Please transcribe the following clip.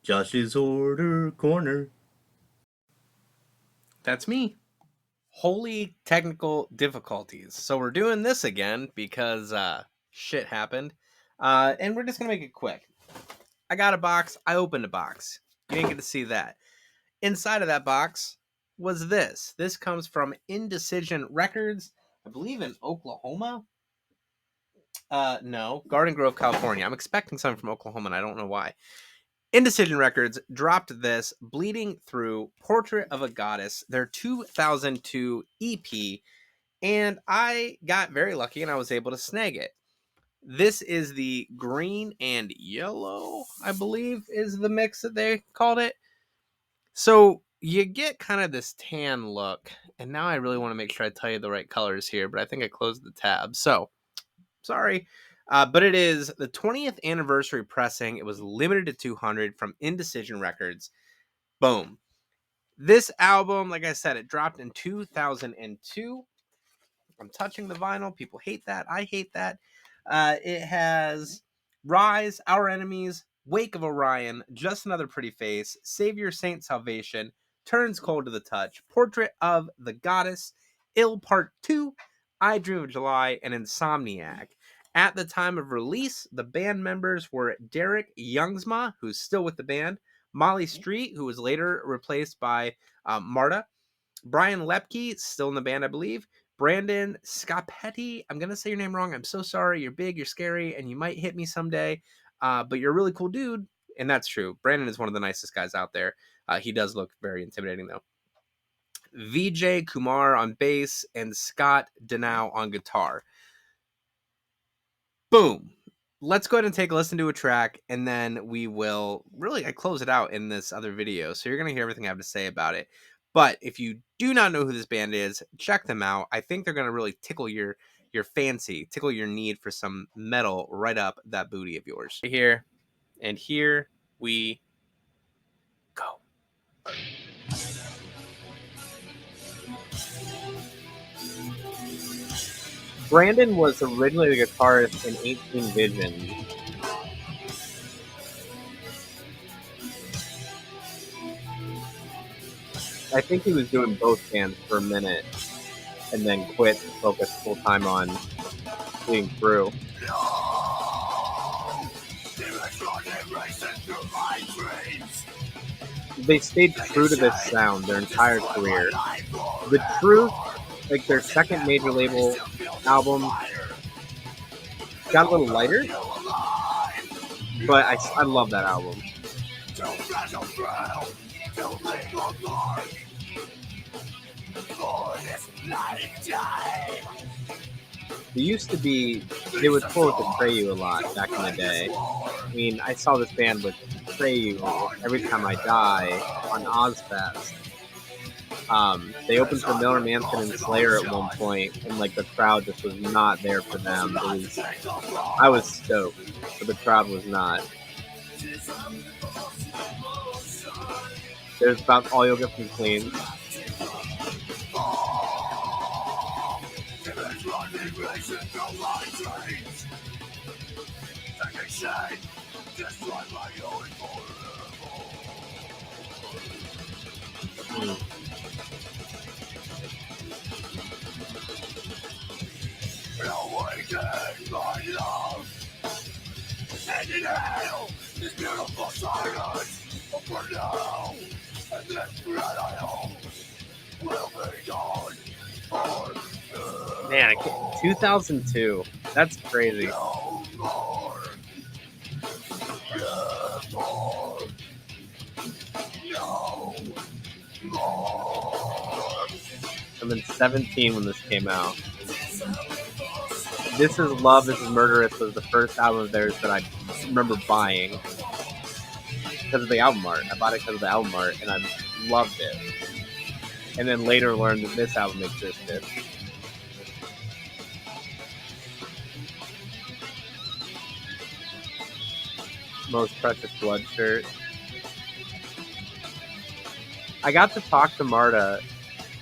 Josh's Order Corner. That's me. Holy technical difficulties. So we're doing this again because shit happened. And we're just gonna make it quick. I got a box, I opened a box. You didn't get to see that. Inside of that box was this. This comes from Indecision Records, I believe in Oklahoma. No, Garden Grove, California. I'm expecting something from Oklahoma, and I don't know why. Indecision Records dropped this Bleeding Through Portrait of a Goddess, their 2002 EP, and I got very lucky and I was able to snag it. This is the green and yellow, I believe, is the mix that they called it. So you get kind of this tan look, and now I really want to make sure I tell you the right colors here, but I think I closed the tab. So sorry. But it is the 20th anniversary pressing. It was limited to 200 from Indecision Records. Boom. This album, like I said, it dropped in 2002. I'm touching the vinyl. People hate that. I hate that. It has Rise, Our Enemies, Wake of Orion, Just Another Pretty Face, Savior Saint Salvation, Turns Cold to the Touch, Portrait of the Goddess, Ill Part 2, I Dream of July, and Insomniac. At the time of release, the band members were Derek Youngsma, who's still with the band, Molly Street, who was later replaced by Marta, Brian Lepke, still in the band, I believe, Brandon Scapetti. I'm going to say your name wrong. I'm so sorry. You're big, you're scary, and you might hit me someday, but you're a really cool dude. And that's true. Brandon is one of the nicest guys out there. He does look very intimidating, though. VJ Kumar on bass and Scott Denow on guitar. Boom. Let's go ahead and take a listen to a track, and then we will really close it out in this other video. So you're going to hear everything I have to say about it. But if you do not know who this band is, check them out. I think they're going to really tickle your fancy, tickle your need for some metal right up that booty of yours. Here, and here we go. Brandon was originally the guitarist in 18 Visions. I think he was doing both bands for a minute and then quit to focus full time on Bleeding Through. They stayed true to this sound their entire career. The Truth, like their second major label album, got a little lighter, but I love that album. They used to be, they would quote Betray You a lot back in the day. I mean, I saw this band with Betray You Every Time I Die on Ozfest. They opened for Miller Manson and Slayer at one point, and like the crowd just was not there for them. I was stoked, but the crowd was not. There's about all you'll get from Clean. And in hell, this beautiful silence for now, and this bread I hold will be gone for man, 2002. That's crazy. No more. No more. I've been 17 when this came out. This Is Love, This Is Murderous was the first album of theirs that I remember buying because of the album art. I bought it because of the album art, and I loved it. And then later learned that this album existed. Most Precious Blood shirt. I got to talk to Marta